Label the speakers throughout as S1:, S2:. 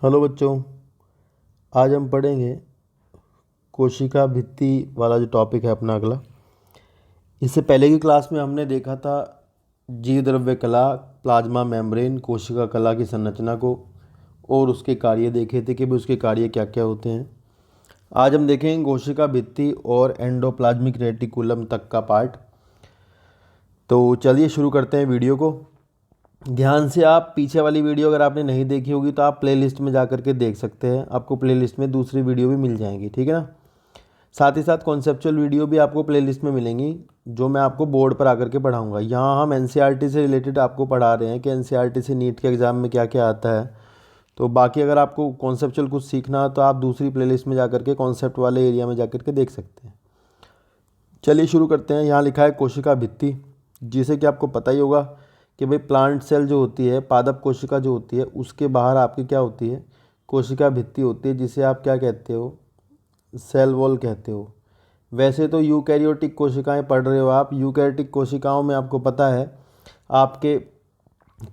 S1: Hello बच्चों, आज हम पढ़ेंगे कोशिका भित्ति वाला जो टॉपिक है अपना अगला। इससे पहले की क्लास में हमने देखा था जीव द्रव्य कला, प्लाज्मा मेम्ब्रेन, कोशिका कला की संरचना को और उसके कार्य देखे थे कि भी उसके कार्य क्या क्या होते हैं। आज हम देखेंगे कोशिका भित्ति और एंडोप्लाज्मिक रेटिकुलम तक का पार्ट। तो चलिए शुरू करते हैं वीडियो को। ध्यान से आप पीछे वाली वीडियो अगर आपने नहीं देखी होगी तो आप प्लेलिस्ट में जा कर के देख सकते हैं। आपको प्लेलिस्ट में दूसरी वीडियो भी मिल जाएंगी, ठीक है ना। साथ ही साथ कॉन्सेप्चुअल वीडियो भी आपको प्लेलिस्ट में मिलेंगी जो मैं आपको बोर्ड पर आकर के पढ़ाऊंगा। यहाँ हम एनसीईआरटी से रिलेटेड आपको पढ़ा रहे हैं कि एनसीईआरटी से नीट के एग्ज़ाम में क्या क्या आता है। तो बाकी अगर आपको कॉन्सेप्चुअल कुछ सीखना हो तो आप दूसरी प्लेलिस्ट में जा कर के कॉन्सेप्ट वाले एरिया में जा कर के देख सकते हैं। चलिए शुरू करते हैं। यहाँ लिखा है कोशिका भित्ति, जिसे कि आपको पता ही होगा कि भाई प्लांट सेल जो होती है, पादप कोशिका जो होती है, उसके बाहर आपकी क्या होती है, कोशिका भित्ति होती है, जिसे आप क्या कहते हो, सेल वॉल कहते हो। वैसे तो यूकैरियोटिक कोशिकाएं पढ़ रहे हो आप। यूकैरियोटिक कोशिकाओं में आपको पता है आपके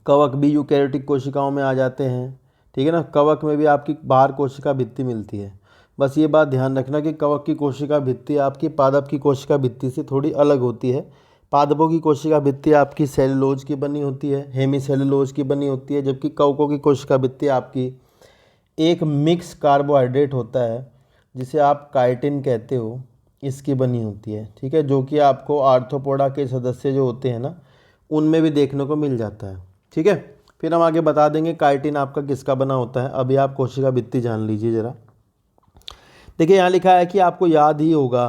S1: कवक भी यूकैरियोटिक कोशिकाओं में आ जाते हैं, ठीक है ना। कवक में भी आपकी बाहर कोशिका भित्ति मिलती है। बस ये बात ध्यान रखना कि कवक की कोशिका भित्ति आपकी पादप की कोशिका भित्ति से थोड़ी अलग होती है। पादपों की कोशिका भित्ति आपकी सेलुलोज की बनी होती है, हेमी सेलुलोज की बनी होती है, जबकि कवकों की कोशिका भित्ति आपकी एक मिक्स कार्बोहाइड्रेट होता है जिसे आप काइटिन कहते हो, इसकी बनी होती है, ठीक है। जो कि आपको आर्थ्रोपोडा के सदस्य जो होते हैं ना, उनमें भी देखने को मिल जाता है, ठीक है। फिर हम आगे बता देंगे काइटिन आपका किसका बना होता है। अभी आप कोशिका भित्ति जान लीजिए ज़रा। देखिए यहाँ लिखा है कि आपको याद ही होगा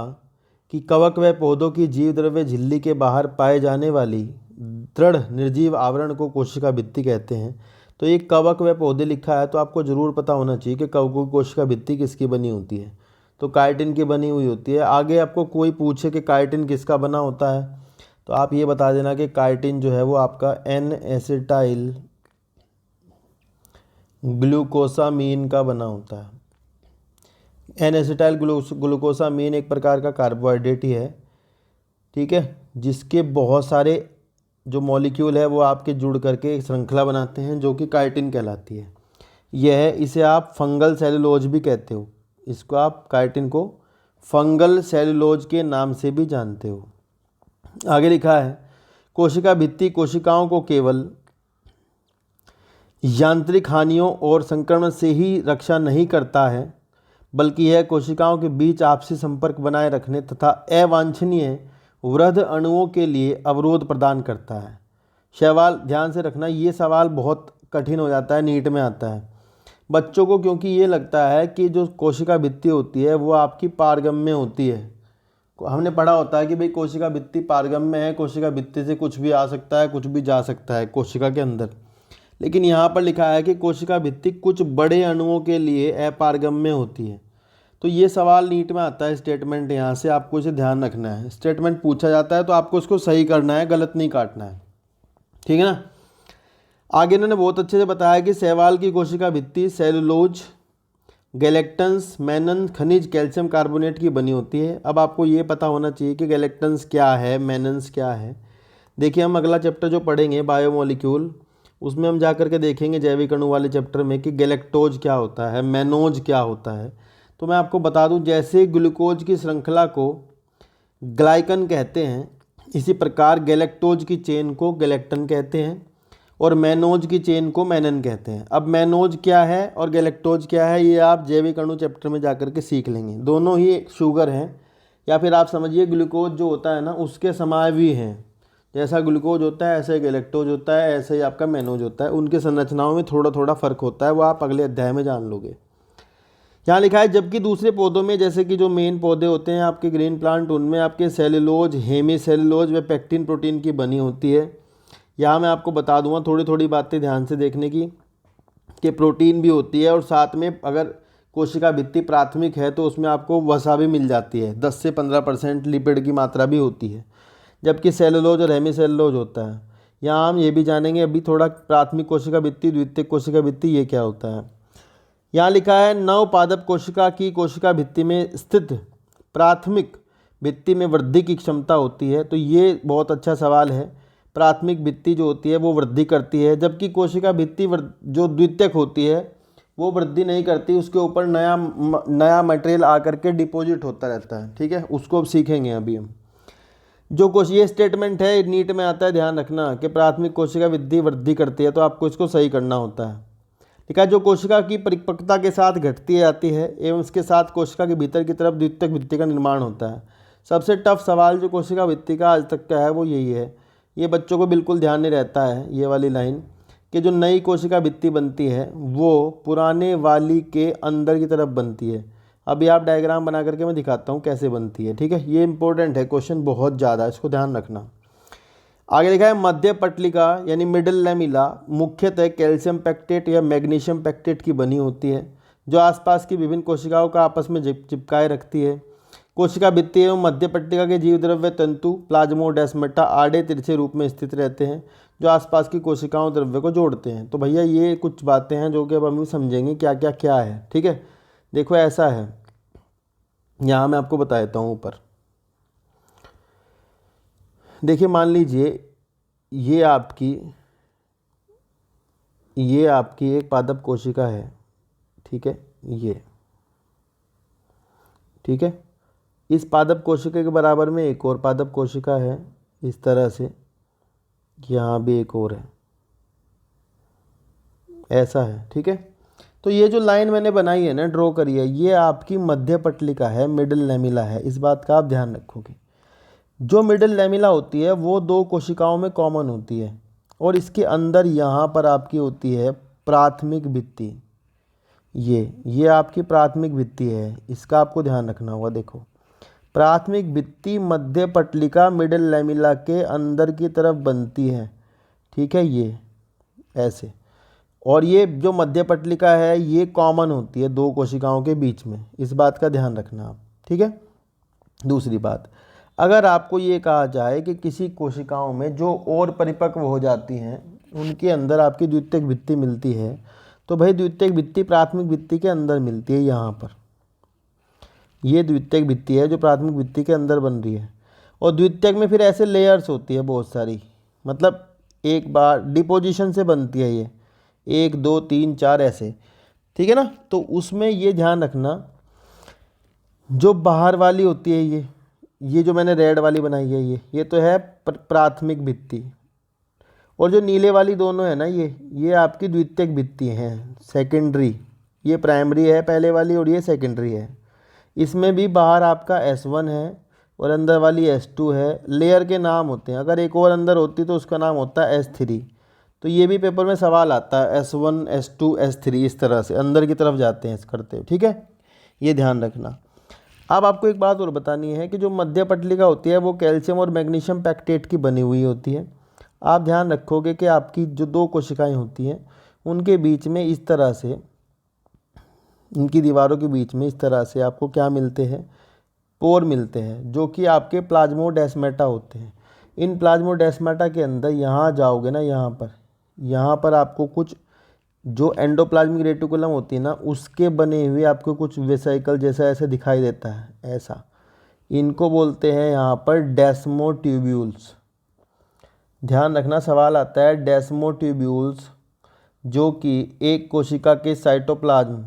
S1: कि कवक व पौधों की जीव द्रव्य झिल्ली के बाहर पाए जाने वाली दृढ़ निर्जीव आवरण को कोशिका भित्ति कहते हैं। तो ये कवक व पौधे लिखा है तो आपको ज़रूर पता होना चाहिए कि कवकों की कोशिका भित्ति किसकी बनी होती है। तो काइटिन की बनी हुई होती है। आगे आपको कोई पूछे कि काइटिन किसका बना होता है तो आप ये बता देना कि काइटिन जो है वो आपका एन एसिटाइल ग्लूकोसामीन का बना होता है। एन एसिटाइल ग्लूकोसामीन एक प्रकार का कार्बोहाइड्रेट ही है, ठीक है, जिसके बहुत सारे जो मॉलिक्यूल है वो आपके जुड़ करके एक श्रृंखला बनाते हैं जो कि काइटिन कहलाती है। इसे आप फंगल सेलुलोज भी कहते हो। इसको आप काइटिन को फंगल सेलुलोज के नाम से भी जानते हो। आगे लिखा है कोशिका भित्ति कोशिकाओं को केवल यांत्रिक हानियों और संक्रमण से ही रक्षा नहीं करता है, बल्कि यह कोशिकाओं के बीच आपसी संपर्क बनाए रखने तथा अवांछनीय वृहद अणुओं के लिए अवरोध प्रदान करता है। सवाल ध्यान से रखना, ये सवाल बहुत कठिन हो जाता है, नीट में आता है बच्चों को, क्योंकि ये लगता है कि जो कोशिका भित्ति होती है वो आपकी पारगम्य होती है। हमने पढ़ा होता है कि भाई कोशिका भित्ति पारगम्य है, कोशिका भित्ति से कुछ भी आ सकता है, कुछ भी जा सकता है कोशिका के अंदर। लेकिन यहाँ पर लिखा है कि कोशिका भित्ति कुछ बड़े अणुओं के लिए अपारगम्य होती है। तो ये सवाल नीट में आता है, स्टेटमेंट यहाँ से आपको इसे ध्यान रखना है। स्टेटमेंट पूछा जाता है तो आपको उसको सही करना है, गलत नहीं काटना है, ठीक है ना। आगे इन्होंने बहुत अच्छे से बताया कि शैवाल की कोशिका भित्ति सेलुलोज, गैलेक्टन्स, मैनन, खनिज, कैल्शियम कार्बोनेट की बनी होती है। अब आपको ये पता होना चाहिए कि गैलेक्टन्स क्या है, मैनन्स क्या है। देखिए हम अगला चैप्टर जो पढ़ेंगे बायोमोलिक्यूल, उसमें हम जा कर के देखेंगे जैविक अणु वाले चैप्टर में कि गैलेक्टोज क्या होता है, मैनोज क्या होता है। तो मैं आपको बता दूं, जैसे ग्लूकोज की श्रृंखला को ग्लाइकन कहते हैं, इसी प्रकार गैलेक्टोज की चेन को गैलेक्टन कहते हैं और मैनोज की चेन को मैनन कहते हैं। अब मैनोज क्या है और गैलेक्टोज क्या है ये आप जैविक अणु चैप्टर में जाकर के सीख लेंगे। दोनों ही शुगर हैं, या फिर आप समझिए ग्लूकोज जो होता है ना उसके समावयवी हैं। जैसा ग्लूकोज होता है ऐसे गैलेक्टोज होता है, ऐसे ही आपका मैनोज होता है। उनके संरचनाओं में थोड़ा थोड़ा फर्क होता है, वो आप अगले अध्याय में जान लोगे। यहाँ लिखा है जबकि दूसरे पौधों में, जैसे कि जो मेन पौधे होते हैं आपके ग्रीन प्लांट, उनमें आपके सेलुलोज, हेमी सेलुलोज व पेक्टिन प्रोटीन की बनी होती है। यहाँ मैं आपको बता दूंगा थोड़ी थोड़ी बातें ध्यान से देखने की, कि प्रोटीन भी होती है और साथ में अगर कोशिका भित्ति प्राथमिक है तो उसमें आपको वसा भी मिल जाती है, 10 से 15% लिपिड की मात्रा भी होती है। जबकि सेलुलोज और हेमी सेलुलोज होता है। यहाँ हम ये भी जानेंगे अभी थोड़ा प्राथमिक कोशिका भित्ति, द्वितीयक कोशिका भित्ति ये क्या होता है। यहाँ लिखा है नव पादप कोशिका की कोशिका भित्ति में स्थित प्राथमिक भित्ति में वृद्धि की क्षमता होती है। तो ये बहुत अच्छा सवाल है। प्राथमिक भित्ति जो होती है वो वृद्धि करती है, जबकि कोशिका भित्ति जो द्वितीयक होती है वो वृद्धि नहीं करती, उसके ऊपर नया मटेरियल आकर के डिपॉजिट होता रहता है। ठीक है, उसको अब सीखेंगे अभी हम। जो ये स्टेटमेंट है नीट में आता है, ध्यान रखना कि प्राथमिक कोशिका वृद्धि करती है, तो आपको इसको सही करना होता है। ठीक है, जो कोशिका की परिपक्वता के साथ घटती जाती है एवं इसके साथ कोशिका के भीतर की तरफ द्वितीयक भित्ति का निर्माण होता है। सबसे टफ सवाल जो कोशिका भित्ति का आज तक का है वो यही है। ये बच्चों को बिल्कुल ध्यान नहीं रहता है ये वाली लाइन, कि जो नई कोशिका भित्ति बनती है वो पुराने वाली के अंदर की तरफ बनती है। अभी आप डायग्राम बना करके मैं दिखाता हूँ कैसे बनती है। ठीक है, ये इंपॉर्टेंट है, क्वेश्चन बहुत ज़्यादा, इसको ध्यान रखना। आगे लिखा है मध्य पटलिका यानी मिडिल लैमिला मुख्यतः कैल्शियम पैक्टेट या मैग्नीशियम पैक्टेट की बनी होती है, जो आसपास की विभिन्न कोशिकाओं का आपस में चिपकाए रखती है। कोशिका भित्ति एवं मध्य पट्टिका के जीव द्रव्य तंतु प्लाज्मोडेस्माटा आड़े तिरछे रूप में स्थित रहते हैं, जो आसपास की कोशिकाओं द्रव्य को जोड़ते हैं। तो भैया ये कुछ बातें हैं जो कि अब हम समझेंगे क्या क्या क्या है। ठीक है, देखो ऐसा है, यहाँ मैं आपको बता देता हूँ ऊपर। देखिए मान लीजिए ये आपकी एक पादप कोशिका है। ठीक है, ये ठीक है, इस पादप कोशिका के बराबर में एक और पादप कोशिका है, इस तरह से यहाँ भी एक और है, ऐसा है। ठीक है, तो ये जो लाइन मैंने बनाई है ना, ड्रॉ करी है, ये आपकी मध्य पटलिका है, मिडिल लैमिला है। इस बात का आप ध्यान रखोगे। जो मिडिल लैमिला होती है वो दो कोशिकाओं में कॉमन होती है, और इसके अंदर यहाँ पर आपकी होती है प्राथमिक भित्ति। ये आपकी प्राथमिक भित्ति है, इसका आपको ध्यान रखना होगा। देखो, प्राथमिक भित्ति मध्य पटलिका मिडिल लैमिला के अंदर की तरफ बनती है। ठीक है, ये ऐसे, और ये जो मध्य पटलिका है ये कॉमन होती है दो कोशिकाओं के बीच में, इस बात का ध्यान रखना आप। ठीक है, दूसरी बात, अगर आपको ये कहा जाए कि किसी कोशिकाओं में जो और परिपक्व हो जाती हैं उनके अंदर आपकी द्वितीयक भित्ति मिलती है, तो भाई द्वितीयक भित्ति प्राथमिक भित्ति के अंदर मिलती है। यहाँ पर ये द्वितीयक भित्ति है जो प्राथमिक भित्ति के अंदर बन रही है, और द्वितीयक में फिर ऐसे लेयर्स होती है बहुत सारी, मतलब एक बार डिपोजिशन से बनती है ये, 1 2 3 4 ऐसे। ठीक है ना, तो उसमें ये ध्यान रखना, जो बाहर वाली होती है ये जो मैंने रेड वाली बनाई है ये तो है प्राथमिक भित्ति, और जो नीले वाली दोनों है ना ये आपकी द्वितीयक भित्ति हैं, सेकेंडरी। ये प्राइमरी है पहले वाली और ये सेकेंडरी है। इसमें भी बाहर आपका S1 है और अंदर वाली S2 है। लेयर के नाम होते हैं, अगर एक और अंदर होती तो उसका नाम होता है S3। तो ये भी पेपर में सवाल आता है, S1 S2 S3 इस तरह से अंदर की तरफ जाते हैं करते हुए। ठीक है, ये ध्यान रखना। अब आपको एक बात और बतानी है कि जो मध्य पटलिका होती है वो कैल्शियम और मैग्नीशियम पैक्टेट की बनी हुई होती है। आप ध्यान रखोगे कि आपकी जो दो कोशिकाएं होती हैं उनके बीच में इस तरह से, इनकी दीवारों के बीच में इस तरह से आपको क्या मिलते हैं, पोर मिलते हैं, जो कि आपके प्लाज्मोडेस्माटा होते हैं। इन प्लाज्मोडेस्माटा के अंदर यहाँ जाओगे ना, यहाँ पर आपको कुछ जो एंडोप्लाज्मिक रेटिकुलम होती है ना उसके बने हुए आपको कुछ वेसिकल जैसा ऐसे दिखाई देता है, ऐसा। इनको बोलते हैं यहाँ पर डेस्मोट्यूब्यूल्स। ध्यान रखना, सवाल आता है डेस्मोट्यूब्यूल्स, जो कि एक कोशिका के साइटोप्लाज्म,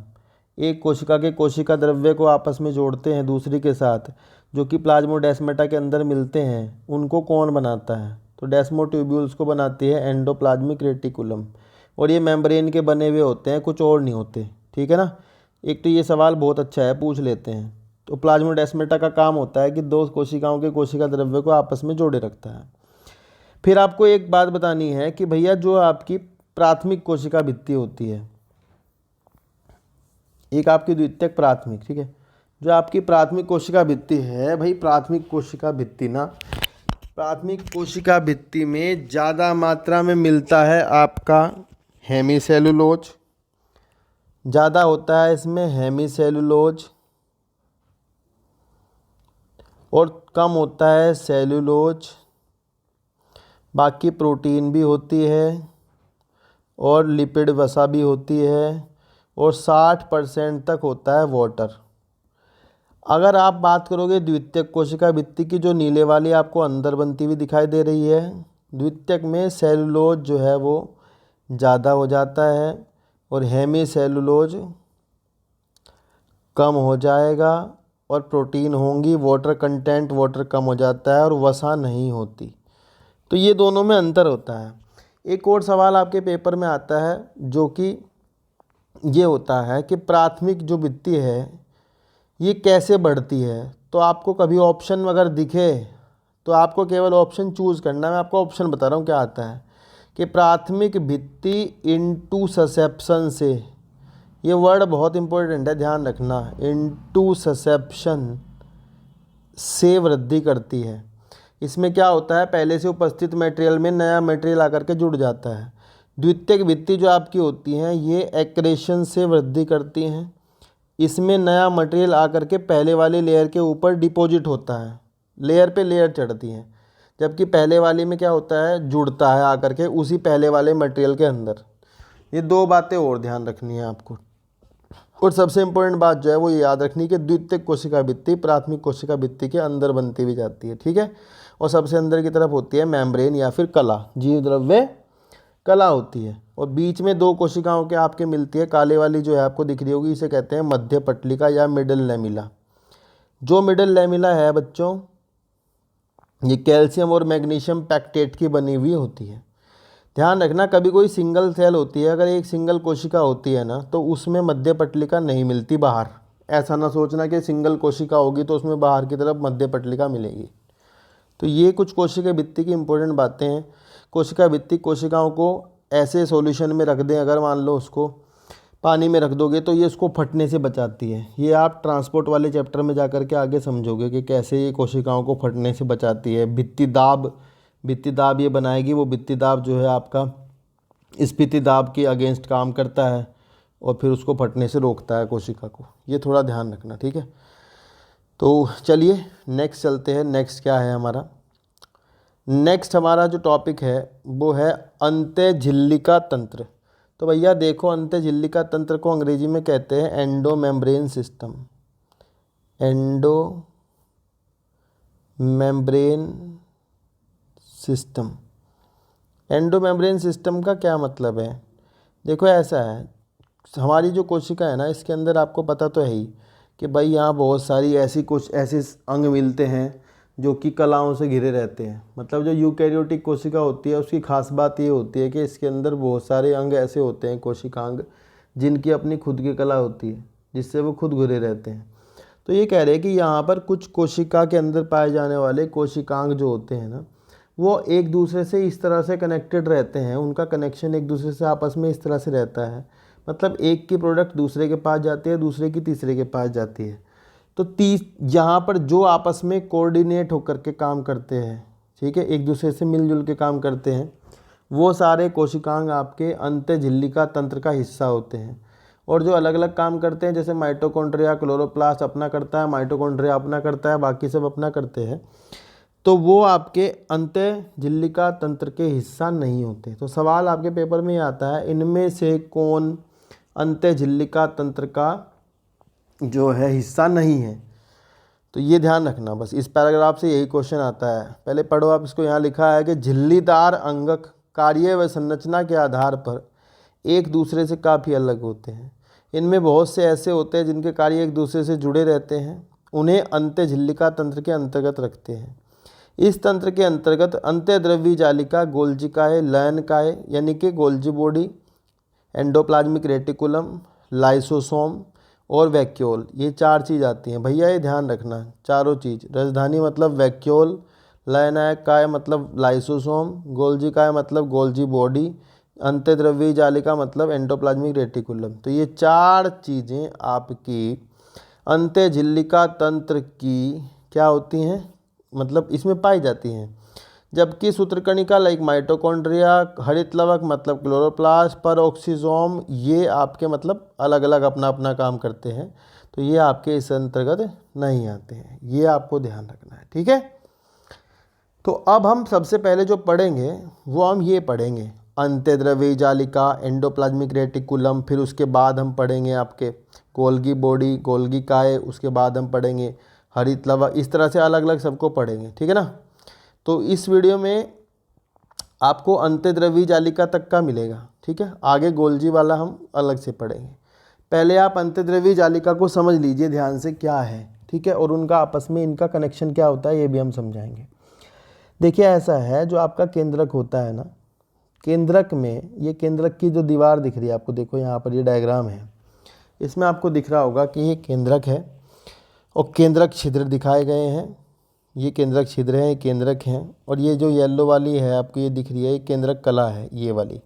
S1: एक कोशिका के कोशिका द्रव्य को आपस में जोड़ते हैं दूसरी के साथ, जो कि प्लाज्मोडेस्माटा के अंदर मिलते हैं। उनको कौन बनाता है? तो डेस्मोट्यूब्यूल्स को बनाती है एंडोप्लाज्मिक रेटिकुलम, और ये मेम्ब्रेन के बने हुए होते हैं, कुछ और नहीं होते। ठीक है ना, एक तो ये सवाल बहुत अच्छा है, पूछ लेते हैं। तो प्लाज्मोडेस्माटा का काम होता है कि दो कोशिकाओं के कोशिका द्रव्य को आपस में जोड़े रखता है। फिर आपको एक बात बतानी है कि भैया जो आपकी प्राथमिक कोशिका भित्ति होती है, एक आपकी द्वितीयक प्राथमिक, ठीक है, जो आपकी प्राथमिक कोशिका भित्ति है, भाई प्राथमिक कोशिका भित्ति ना, प्राथमिक कोशिका भित्ति में ज़्यादा मात्रा में मिलता है आपका हेमीसेलुलोज, ज़्यादा होता है इसमें हेमीसेलुलोज, और कम होता है सेलुलोज। बाकी प्रोटीन भी होती है और लिपिड वसा भी होती है, और 60% तक होता है वाटर। अगर आप बात करोगे द्वितीयक कोशिका भित्ति की, जो नीले वाली आपको अंदर बनती हुई दिखाई दे रही है, द्वितीयक में सेलुलोज जो है वो ज़्यादा हो जाता है, और हेमीसेलुलोज कम हो जाएगा और प्रोटीन होंगी, वाटर कंटेंट वाटर कम हो जाता है और वसा नहीं होती। तो ये दोनों में अंतर होता है। एक और सवाल आपके पेपर में आता है जो कि ये होता है कि प्राथमिक जो भित्ति है ये कैसे बढ़ती है। तो आपको कभी ऑप्शन अगर दिखे तो आपको केवल ऑप्शन चूज़ करना है। मैं आपको ऑप्शन बता रहा हूँ क्या आता है कि प्राथमिक भित्ति इनटू ससेप्शन से, ये वर्ड बहुत इंपॉर्टेंट है, ध्यान रखना, इनटू ससेप्शन से वृद्धि करती है। इसमें क्या होता है, पहले से उपस्थित मटेरियल में नया मटेरियल आकर के जुड़ जाता है। द्वितीयक भित्ति जो आपकी होती हैं ये एक्रेशन से वृद्धि करती हैं। इसमें नया मटेरियल आकर के पहले वाली लेयर के ऊपर डिपॉजिट होता है, लेयर पे लेयर चढ़ती हैं, जबकि पहले वाली में क्या होता है, जुड़ता है आकर के उसी पहले वाले मटेरियल के अंदर। ये दो बातें और ध्यान रखनी है आपको। और सबसे इम्पोर्टेंट बात जो है वो ये याद रखनी कि द्वितीयक कोशिका भित्ति प्राथमिक कोशिका भित्ति के अंदर बनती भी जाती है, ठीक है। और सबसे अंदर की तरफ होती है मेम्ब्रेन या फिर कला, जीव द्रव्य कला होती है। और बीच में दो कोशिकाओं के आपके मिलती है, काले वाली जो है आपको दिख रही होगी, इसे कहते हैं मध्य पटलिका या मिडल लैमिला। जो मिडल लैमिला है बच्चों, ये कैल्शियम और मैग्नीशियम पैक्टेट की बनी हुई होती है। ध्यान रखना, कभी कोई सिंगल सेल होती है, अगर एक सिंगल कोशिका होती है ना, तो उसमें मध्य पटलिका नहीं मिलती बाहर। ऐसा ना सोचना कि सिंगल कोशिका होगी तो उसमें बाहर की तरफ मध्य पटलिका मिलेगी। तो ये कुछ कोशिका भित्ति की इंपॉर्टेंट बातें हैं। कोशिका भित्ति कोशिकाओं को ऐसे सॉल्यूशन में रख दें, अगर मान लो उसको पानी में रख दोगे तो ये उसको फटने से बचाती है। ये आप ट्रांसपोर्ट वाले चैप्टर में जाकर के आगे समझोगे कि कैसे ये कोशिकाओं को फटने से बचाती है। भित्ति दाब ये बनाएगी, वो भित्ति दाब जो है आपका स्फीति दाब के अगेंस्ट काम करता है और फिर उसको फटने से रोकता है कोशिका को। ये थोड़ा ध्यान रखना, ठीक है। तो चलिए नेक्स्ट चलते हैं। नेक्स्ट क्या है हमारा, नेक्स्ट हमारा जो टॉपिक है वो है अंतःझिल्लिका तंत्र। तो भैया देखो, अंतःझिल्लिका तंत्र को अंग्रेजी में कहते हैं endo membrane system. Endo membrane system, endo membrane system का क्या मतलब है। देखो ऐसा है, हमारी जो कोशिका है ना, इसके अंदर आपको पता तो है ही कि भाई यहाँ बहुत सारी ऐसी कुछ ऐसे अंग मिलते हैं जो कि कलाओं से घिरे रहते हैं। मतलब जो यूकैरियोटिक कोशिका होती है उसकी खास बात ये होती है कि इसके अंदर बहुत सारे अंग ऐसे होते हैं, कोशिकांग, जिनकी अपनी खुद की कला होती है, जिससे वो खुद घिरे रहते हैं। तो ये कह रहे हैं कि यहाँ पर कुछ कोशिका के अंदर पाए जाने वाले कोशिकांग जो होते हैं ना, वो एक दूसरे से इस तरह से कनेक्टेड रहते हैं, उनका कनेक्शन एक दूसरे से आपस में इस तरह से रहता है। मतलब एक की प्रोडक्ट दूसरे के पास जाती है, दूसरे की तीसरे के पास जाती है। तो यहाँ पर जो आपस में कोऑर्डिनेट होकर के काम करते हैं, ठीक है, एक दूसरे से मिलजुल के काम करते हैं, वो सारे कोशिकांग आपके अंतःझिल्लिका तंत्र का हिस्सा होते हैं। और जो अलग अलग काम करते हैं, जैसे माइटोकॉन्ड्रिया, क्लोरोप्लास्ट अपना करता है, माइटोकॉन्ड्रिया अपना करता है, बाकी सब अपना करते हैं, तो वो आपके अंतःझिल्लिका तंत्र के हिस्सा नहीं होते। तो सवाल आपके पेपर में आता है, इनमें से कौन अंतःझिल्लिका तंत्र का जो है हिस्सा नहीं है। तो ये ध्यान रखना, बस इस पैराग्राफ से यही क्वेश्चन आता है। पहले पढ़ो आप इसको। यहाँ लिखा है कि झिल्लीदार अंगक कार्य व संरचना के आधार पर एक दूसरे से काफ़ी अलग होते हैं। इनमें बहुत से ऐसे होते हैं जिनके कार्य एक दूसरे से जुड़े रहते हैं, उन्हें अंतःझिल्लिका तंत्र के अंतर्गत रखते हैं। इस तंत्र के अंतर्गत अंतःद्रव्यी जालिका, गोल्जिकाए, लयनकाए यानी कि Golgi body, endoplasmic reticulum, lysosome और वैक्यूल, ये चार चीज़ आती हैं। भैया ये ध्यान रखना, चारों चीज़, राजधानी मतलब वैक्यूल, लयनकाय मतलब लाइसोसोम, गोल्जिकाय मतलब गोल्जी बॉडी, अंतःद्रव्यी जालिका मतलब एंडोप्लाज्मिक रेटिकुलम। तो ये चार चीज़ें आपकी अंतःझिल्लिका तंत्र की क्या होती हैं, मतलब इसमें पाई जाती हैं। जबकि सूत्रकणिका लाइक माइटोकॉन्ड्रिया, हरित लवक मतलब क्लोरोप्लास्ट, परऑक्सीसोम, ये आपके मतलब अलग अलग अपना अपना काम करते हैं। तो ये आपके इस अंतर्गत नहीं आते हैं, ये आपको ध्यान रखना है, ठीक है। तो अब हम सबसे पहले जो पढ़ेंगे वो हम ये पढ़ेंगे अंतःद्रव्यी जालिका, एंडोप्लाज्मिक रेटिकुलम, फिर उसके बाद हम पढ़ेंगे आपके गोल्गी बॉडी, गोल्गी काय, उसके बाद हम पढ़ेंगे हरित लवक, इस तरह से अलग अलग सबको पढ़ेंगे, ठीक है ना। तो इस वीडियो में आपको अंतर्द्रव्यी जालिका तक का मिलेगा, ठीक है। आगे गोल्जी वाला हम अलग से पढ़ेंगे। पहले आप अंतर्द्रव्यी जालिका को समझ लीजिए ध्यान से क्या है, ठीक है, और उनका आपस में इनका कनेक्शन क्या होता है ये भी हम समझाएंगे। देखिए ऐसा है, जो आपका केंद्रक होता है ना, केंद्रक में ये केंद्रक की जो दीवार दिख रही है आपको, देखो यहाँ पर ये डायग्राम है, इसमें आपको दिख रहा होगा कि ये केंद्रक है और केंद्रक छिद्र दिखाए गए हैं। ये केंद्रक छिद्र हैं, ये केंद्रक हैं, और ये जो येलो वाली है आपको ये दिख रही है, ये केंद्रक कला है, ये वाली।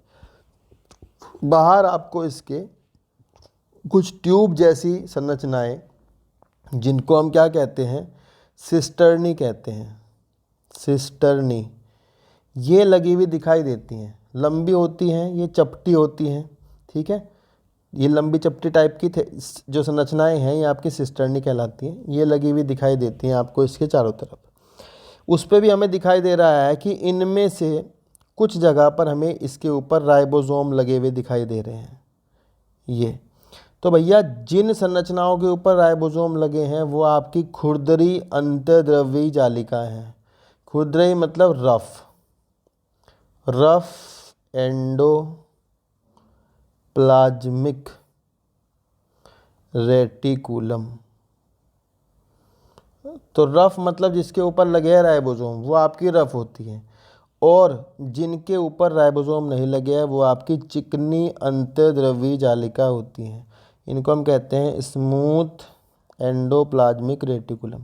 S1: बाहर आपको इसके कुछ ट्यूब जैसी संरचनाएं, जिनको हम क्या कहते हैं, सिस्टर्नी कहते हैं, सिस्टर्नी, ये लगी हुई दिखाई देती हैं। लंबी होती हैं, ये चपटी होती हैं, ठीक है। ये लंबी चपटी टाइप की जो संरचनाएं हैं ये आपकी सिस्टर्नी कहलाती हैं। ये लगी हुई दिखाई देती हैं आपको इसके चारों तरफ। उस पर भी हमें दिखाई दे रहा है कि इनमें से कुछ जगह पर हमें इसके ऊपर राइबोसोम लगे हुए दिखाई दे रहे हैं। ये तो भैया जिन संरचनाओं के ऊपर राइबोसोम लगे हैं वो आपकी खुरदरी अंतर्द्रव्यी जालिका है। खुरदरी मतलब रफ एंडोप्लाज्मिक रेटिकुलम। तो रफ मतलब जिसके ऊपर लगे हैं राइबोसोम वो आपकी रफ होती है, और जिनके ऊपर राइबोसोम नहीं लगे हैं वो आपकी चिकनी अंतर्द्रव्यी जालिका होती हैं। इनको हम कहते हैं स्मूथ एंडोप्लाज्मिक रेटिकुलम।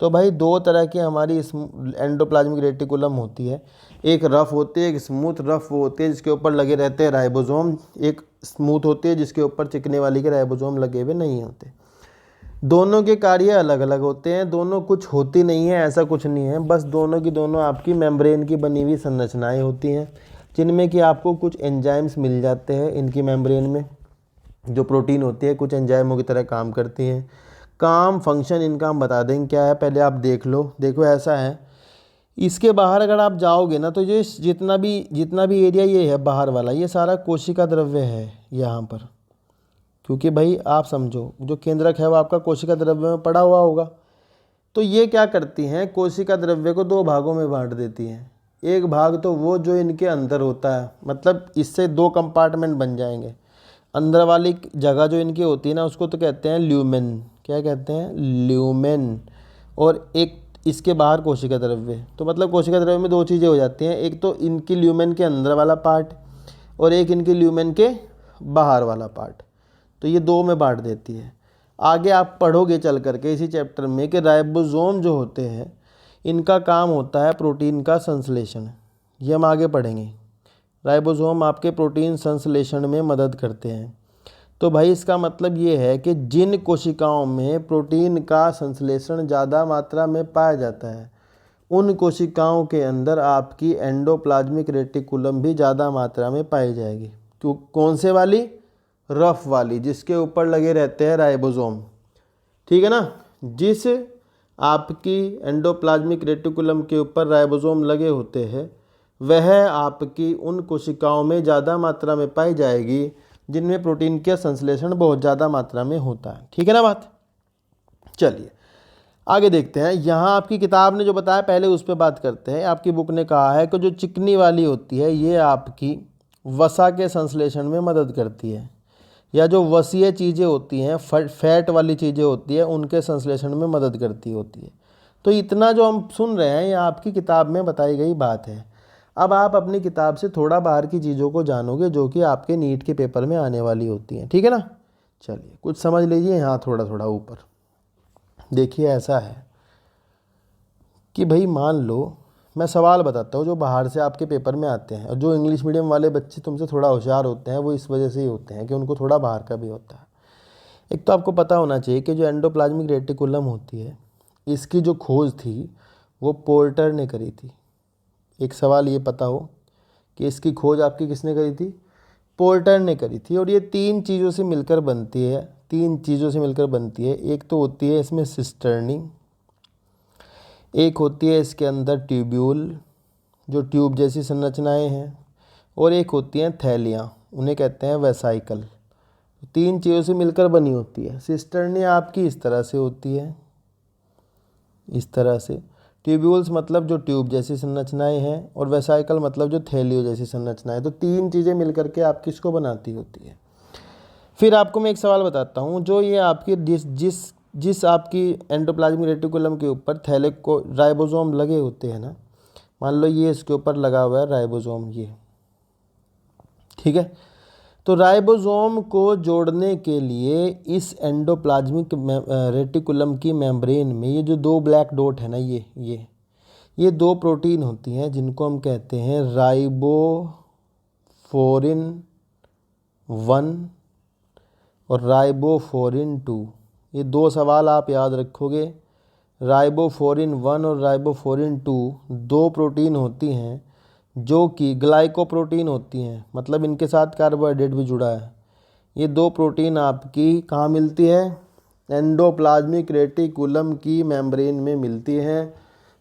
S1: तो भाई दो तरह की हमारी एंडोप्लाज्मिक रेटिकुलम होती है, एक रफ होती है, एक स्मूथ। रफ वो होती है जिसके ऊपर लगे रहते हैं राइबोसोम, एक स्मूथ होती है जिसके ऊपर चिकने वाली के राइबोसोम लगे हुए नहीं होते। दोनों के कार्य अलग अलग होते हैं, दोनों कुछ होती नहीं है ऐसा कुछ नहीं है, बस दोनों की दोनों आपकी मेम्ब्रेन की बनी हुई संरचनाएं होती हैं, जिनमें कि आपको कुछ एंजाइम्स मिल जाते हैं इनकी मेम्ब्रेन में। जो प्रोटीन होती है कुछ एंजाइमों की तरह काम करती हैं। काम फंक्शन इनका हम बता देंगे क्या है, पहले आप देख लो। देखो ऐसा है, इसके बाहर अगर आप जाओगे ना तो ये जितना भी एरिया ये है बाहर वाला, ये सारा कोशिका द्रव्य है यहाँ पर। क्योंकि भाई आप समझो जो केंद्रक है वो आपका कोशिका द्रव्य में पड़ा हुआ होगा। तो ये क्या करती हैं, कोशिका द्रव्य को दो भागों में बांट देती हैं। एक भाग तो वो जो इनके अंदर होता है, मतलब इससे दो कंपार्टमेंट बन जाएंगे। अंदर वाली जगह जो इनकी होती है ना उसको तो कहते हैं ल्यूमेन। क्या कहते हैं, ल्यूमेन। और एक इसके बाहर कोशिका द्रव्य। तो मतलब कोशिका द्रव्य में दो चीज़ें हो जाती हैं, एक तो इनकी ल्यूमेन के अंदर वाला पार्ट और एक इनकी ल्यूमेन के बाहर वाला पार्ट। तो ये दो में बांट देती है। आगे आप पढ़ोगे चल करके इसी चैप्टर में कि राइबोसोम जो होते हैं इनका काम होता है प्रोटीन का संश्लेषण। ये हम आगे पढ़ेंगे। राइबोसोम आपके प्रोटीन संश्लेषण में मदद करते हैं। तो भाई इसका मतलब ये है कि जिन कोशिकाओं में प्रोटीन का संश्लेषण ज़्यादा मात्रा में पाया जाता है उन कोशिकाओं के अंदर आपकी एंडोप्लाज्मिक रेटिकुलम भी ज़्यादा मात्रा में पाई जाएगी। क्यों, कौन से वाली, रफ वाली, जिसके ऊपर लगे रहते हैं राइबोसोम, ठीक है ना। जिस आपकी एंडोप्लाज्मिक रेटिकुलम के ऊपर राइबोसोम लगे होते हैं वह आपकी उन कोशिकाओं में ज़्यादा मात्रा में पाई जाएगी जिनमें प्रोटीन का संश्लेषण बहुत ज़्यादा मात्रा में होता है, ठीक है ना बात। चलिए आगे देखते हैं। यहाँ आपकी किताब ने जो बताया पहले उस पर बात करते हैं। आपकी बुक ने कहा है कि जो चिकनी वाली होती है ये आपकी वसा के संश्लेषण में मदद करती है, या जो वसीय चीज़ें होती हैं, फैट वाली चीज़ें होती है, उनके संश्लेषण में मदद करती होती है। तो इतना जो हम सुन रहे हैं ये आपकी किताब में बताई गई बात है। अब आप अपनी किताब से थोड़ा बाहर की चीज़ों को जानोगे जो कि आपके नीट के पेपर में आने वाली होती हैं, ठीक है ना। चलिए कुछ समझ लीजिए यहाँ थोड़ा थोड़ा ऊपर। देखिए ऐसा है कि भाई मान लो मैं सवाल बताता हूँ जो बाहर से आपके पेपर में आते हैं, और जो इंग्लिश मीडियम वाले बच्चे तुमसे थोड़ा होशियार होते हैं वो इस वजह से ही होते हैं कि उनको थोड़ा बाहर का भी होता है। एक तो आपको पता होना चाहिए कि जो एंडोप्लाज्मिक रेटिकुलम होती है इसकी जो खोज थी वो पोर्टर ने करी थी। एक सवाल ये पता हो कि इसकी खोज आपकी किसने करी थी, पोर्टर ने करी थी। और ये तीन चीज़ों से मिलकर बनती है। एक तो होती है इसमें सिस्टर्नी, एक होती है इसके अंदर ट्यूब्यूल जो ट्यूब जैसी संरचनाएं हैं, और एक होती हैं थैलियाँ, उन्हें कहते हैं वेसाइकल। तीन चीज़ों से मिलकर बनी होती है। सिस्टर्नी आपकी इस तरह से होती है, इस तरह से। ट्यूब्यूल्स मतलब जो ट्यूब जैसी संरचनाएं हैं, और वेसाइकल मतलब जो थैलियों जैसी संरचनाएं। तो तीन चीज़ें मिलकर के आपकी इसको बनाती होती है। फिर आपको मैं एक सवाल बताता हूँ, जो ये आपकी जिस जिस जिस आपकी एंडोप्लाज्मिक रेटिकुलम के ऊपर थैलेको राइबोसोम लगे होते हैं ना, मान लो ये इसके ऊपर लगा हुआ है राइबोसोम, ये ठीक है। तो राइबोसोम को जोड़ने के लिए इस एंडोप्लाज्मिक रेटिकुलम की मेम्ब्रेन में ये जो दो ब्लैक डॉट है ना, ये दो प्रोटीन होती हैं जिनको हम कहते हैं राइबोफोरिन 1 और राइबोफोरिन 2। ये दो सवाल आप याद रखोगे। राइबोफोरिन 1 और राइबोफोरिन 2 दो प्रोटीन होती हैं जो कि ग्लाइकोप्रोटीन होती हैं, मतलब इनके साथ कार्बोहाइड्रेट भी जुड़ा है। ये दो प्रोटीन आपकी कहाँ मिलती है? एंडोप्लाज्मिक रेटिकुलम की मेम्ब्रेन में मिलती हैं,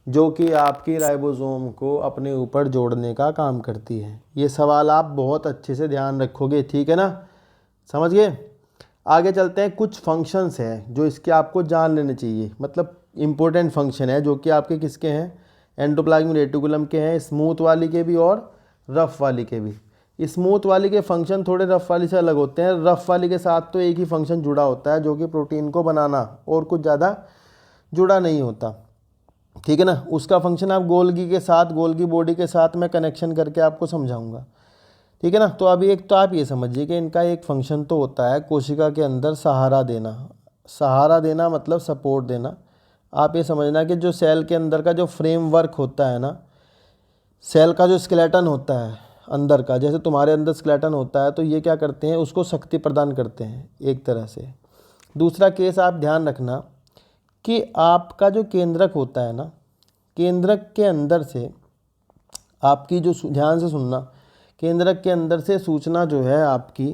S1: जो कि आपकी राइबोसोम को अपने ऊपर जोड़ने का काम करती है। ये सवाल आप बहुत अच्छे से ध्यान रखोगे, ठीक है ना, समझ गए। आगे चलते हैं। कुछ फंक्शंस हैं जो इसके आपको जान लेने चाहिए, मतलब इम्पोर्टेंट फंक्शन है जो कि आपके किसके हैं? एंडोप्लाज्मिक रेटिकुलम के हैं, स्मूथ वाली के भी और रफ वाली के भी। स्मूथ वाली के फंक्शन थोड़े रफ वाली से अलग होते हैं। रफ वाली के साथ तो एक ही फंक्शन जुड़ा होता है, जो कि प्रोटीन को बनाना, और कुछ ज़्यादा जुड़ा नहीं होता, ठीक है ना। उसका फंक्शन आप गोल्गी के साथ, गोल्गी बॉडी के साथ मैं कनेक्शन करके आपको समझाऊंगा, ठीक है ना। तो अभी एक तो आप ये समझिए कि इनका एक फंक्शन तो होता है कोशिका के अंदर सहारा देना। सहारा देना मतलब सपोर्ट देना। आप ये समझना कि जो सेल के अंदर का जो फ्रेमवर्क होता है ना, सेल का जो स्केलेटन होता है अंदर का, जैसे तुम्हारे अंदर स्केलेटन होता है, तो ये क्या करते हैं? उसको शक्ति प्रदान करते हैं एक तरह से। दूसरा केस आप ध्यान रखना कि आपका जो केंद्रक होता है ना, केंद्रक के अंदर से आपकी जो ध्यान से सुनना, केंद्रक के अंदर से सूचना जो है आपकी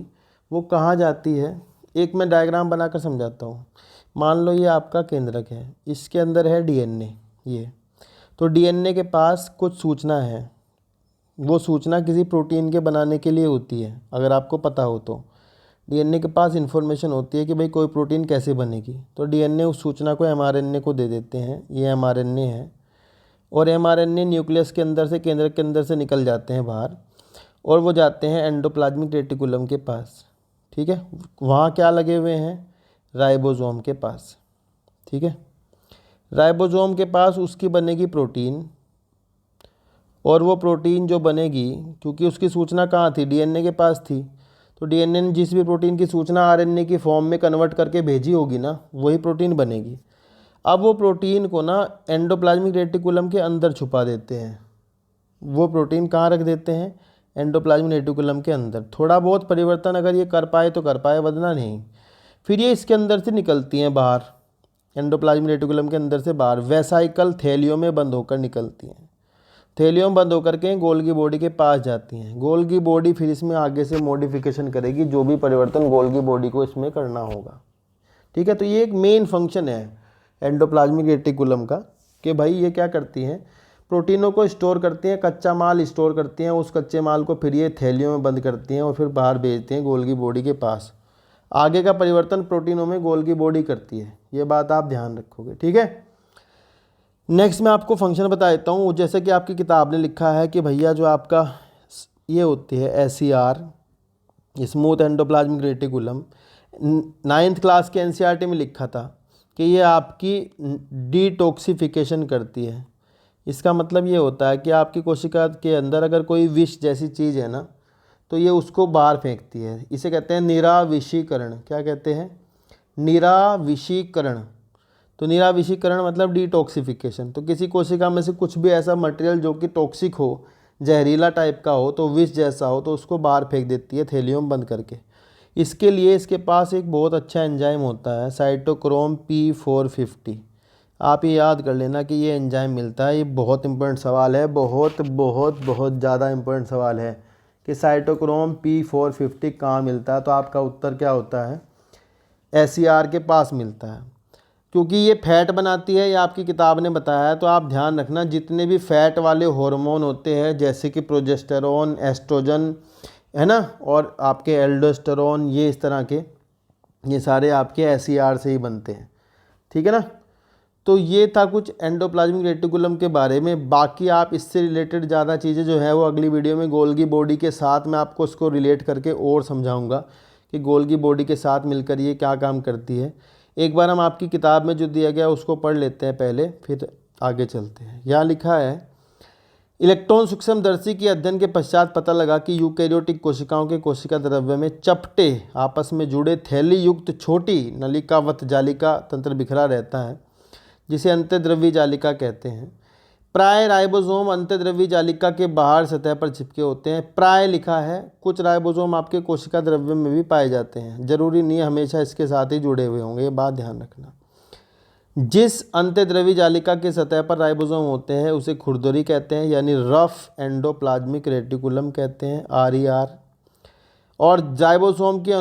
S1: वो कहाँ जाती है? एक मैं डायग्राम बनाकर समझाता हूँ। मान लो ये आपका केंद्रक है, इसके अंदर है डीएनए। ये तो डीएनए के पास कुछ सूचना है, वो सूचना किसी प्रोटीन के बनाने के लिए होती है। अगर आपको पता हो तो डीएनए के पास इन्फॉर्मेशन होती है कि भाई कोई प्रोटीन कैसे बनेगी, तो डीएनए उस सूचना को एमआरएनए को दे देते हैं। ये एमआरएनए है, और एमआरएनए न्यूक्लियस के अंदर से, केंद्रक के अंदर से निकल जाते हैं बाहर, और वो जाते हैं एंडोप्लाज्मिक रेटिकुलम के पास, ठीक है। वहाँ क्या लगे हुए हैं? राइबोसोम के पास, ठीक है। राइबोसोम के पास उसकी बनेगी प्रोटीन, और वो प्रोटीन जो बनेगी, क्योंकि उसकी सूचना कहाँ थी? डीएनए के पास थी, तो डीएनए ने जिस भी प्रोटीन की सूचना आरएनए की फॉर्म में कन्वर्ट करके भेजी होगी ना, वही प्रोटीन बनेगी। अब वो प्रोटीन को ना एंडोप्लाज्मिक रेटिकुलम के अंदर छुपा देते हैं। वो प्रोटीन कहाँ रख देते हैं? एंडोप्लाज्मिक रेटिकुलम के अंदर। थोड़ा बहुत परिवर्तन अगर ये कर पाए तो कर पाए, वरना नहीं। फिर ये इसके अंदर से निकलती हैं बाहर, एंडोप्लाज्मिक रेटिकुलम के अंदर से बाहर वेसाइकल थैलियों में बंद होकर निकलती हैं। थैलियों में बंद होकर के गोल्गी बॉडी के पास जाती हैं। गोल्गी बॉडी फिर इसमें आगे से मॉडिफिकेशन करेगी, जो भी परिवर्तन गोल्गी बॉडी को इसमें करना होगा, ठीक है। तो ये एक मेन फंक्शन है एंडोप्लाज्मिक रेटिकुलम का, कि भाई ये क्या करती हैं? प्रोटीनों को स्टोर करती हैं, कच्चा माल स्टोर करती हैं। उस कच्चे माल को फिर ये थैलियों में बंद करती हैं और फिर बाहर भेजती हैं गोल्गी बॉडी के पास। आगे का परिवर्तन प्रोटीनों में गोल्गी बॉडी करती है, ये बात आप ध्यान रखोगे, ठीक है। नेक्स्ट मैं आपको फंक्शन बता देता हूँ। जैसे कि आपकी किताब ने लिखा है कि भैया जो आपका ये होती है SER, smooth endoplasmic reticulum, 9th class के NCERT में लिखा था कि ये आपकी डिटॉक्सिफिकेशन करती है। इसका मतलब ये होता है कि आपकी कोशिका के अंदर अगर कोई विष जैसी चीज़ है ना, तो ये उसको बाहर फेंकती है। इसे कहते हैं निराविषीकरण। क्या कहते हैं? निराविषीकरण। तो निराविषीकरण मतलब डिटॉक्सिफिकेशन। तो किसी कोशिका में से कुछ भी ऐसा मटेरियल जो कि टॉक्सिक हो, जहरीला टाइप का हो, तो विष जैसा हो, तो उसको बाहर फेंक देती है थैलियों में बंद करके। इसके लिए इसके पास एक बहुत अच्छा एंजाइम होता है, साइटोक्रोम P450। आप ये याद कर लेना कि ये एंजाइम मिलता है। ये बहुत इंपॉर्टेंट सवाल है, बहुत बहुत बहुत ज़्यादा इंपॉर्टेंट सवाल है कि साइटोक्रोम P450 कहाँ मिलता है। तो आपका उत्तर क्या होता है? SER के पास मिलता है, क्योंकि ये फैट बनाती है, ये आपकी किताब ने बताया है। तो आप ध्यान रखना, जितने भी फैट वाले हार्मोन होते हैं, जैसे कि प्रोजेस्टेरोन, एस्ट्रोजन, है ना, और आपके एल्डोस्टेरोन, ये इस तरह के, ये सारे आपके SER से ही बनते हैं, ठीक है ना। तो ये था कुछ एंडोप्लाज्मिक रेटिकुलम के बारे में। बाकी आप इससे रिलेटेड ज़्यादा चीज़ें जो है वो अगली वीडियो में गोल्गी बॉडी के साथ मैं आपको उसको रिलेट करके और समझाऊंगा कि गोल्गी बॉडी के साथ मिलकर ये क्या काम करती है। एक बार हम आपकी किताब में जो दिया गया उसको पढ़ लेते हैं पहले, फिर आगे चलते हैं। यहाँ लिखा है, इलेक्ट्रॉन सूक्ष्मदर्शी के अध्ययन के पश्चात पता लगा कि यूकैरियोटिक कोशिकाओं के कोशिका द्रव्य में चपटे आपस में जुड़े थैली युक्त छोटी नलिकावत जालिका तंत्र बिखरा रहता है, जिसे अंतःद्रव्यी जालिका कहते हैं। प्राय राइबोसोम अंतःद्रव्यी जालिका के बाहर सतह पर चिपके होते हैं। प्राय लिखा है, कुछ राइबोसोम आपके कोशिका द्रव्य में भी पाए जाते हैं, जरूरी नहीं है हमेशा इसके साथ ही जुड़े हुए होंगे, ये बात ध्यान रखना। जिस अंतःद्रव्यी जालिका के सतह पर राइबोसोम होते हैं उसे खुरदरी कहते हैं, यानी रफ एंडोप्लाज्मिक रेटिकुलम कहते हैं, RER। और राइबोसोम की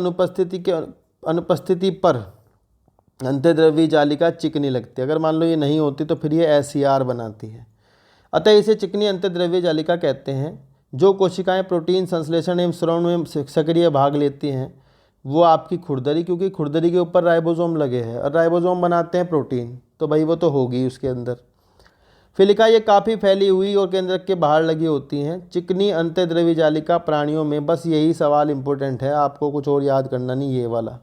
S1: अनुपस्थिति पर अंतःद्रव्यी जालिका चिकनी लगती है। अगर मान लो ये नहीं होती तो फिर ये SER बनाती है, अतः इसे चिकनी अंतःद्रव्यी जालिका कहते हैं। जो कोशिकाएं प्रोटीन संश्लेषण एवं स्रवण में सक्रिय भाग लेती हैं वो आपकी खुरदरी, क्योंकि खुरदरी के ऊपर राइबोसोम लगे हैं और राइबोसोम बनाते हैं प्रोटीन, तो भाई वो तो होगी उसके अंदर। फिर लिखा, ये काफ़ी फैली हुई और केंद्रक के बाहर लगी होती हैं। चिकनी अंतःद्रव्यी जालिका प्राणियों में, बस यही सवाल इंपॉर्टेंट है, आपको कुछ और याद करना नहीं, ये वाला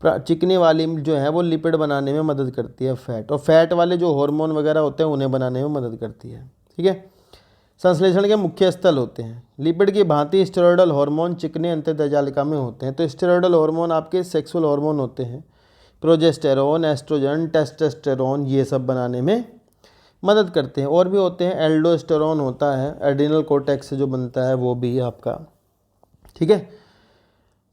S1: चिकनी वाली जो है वो लिपिड बनाने में मदद करती है, फैट, और फैट वाले जो हार्मोन वगैरह होते हैं उन्हें बनाने में मदद करती है। ठीक है, संश्लेषण के मुख्य स्थल होते हैं। लिपिड की भांति स्टेरॉयडल हार्मोन चिकने अंतःद्रव्यी जालिका में होते हैं। तो स्टेरॉयडल हार्मोन आपके सेक्सुअल हार्मोन होते हैं, प्रोजेस्टेरोन, एस्ट्रोजन, टेस्टोस्टेरोन, ये सब बनाने में मदद करते हैं। और भी होते हैं, एल्डोस्टेरोन होता है, एड्रिनल कोर्टेक्स से जो बनता है वो भी आपका। ठीक है,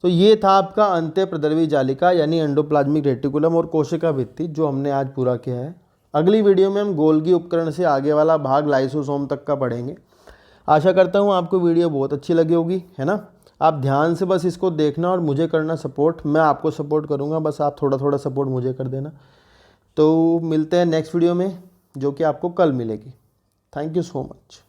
S1: तो ये था आपका अंतःप्रद्रवी जालिका यानी एंडोप्लाज्मिक रेटिकुलम और कोशिका भित्ति, जो हमने आज पूरा किया है। अगली वीडियो में हम गोल्गी उपकरण से आगे वाला भाग लाइसोसोम तक का पढ़ेंगे। आशा करता हूँ आपको वीडियो बहुत अच्छी लगी होगी, है ना। आप ध्यान से बस इसको देखना और मुझे करना सपोर्ट, मैं आपको सपोर्ट करूँगा, बस आप थोड़ा थोड़ा सपोर्ट मुझे कर देना। तो मिलते हैं नेक्स्ट वीडियो में, जो कि आपको कल मिलेगी। Thank you so much.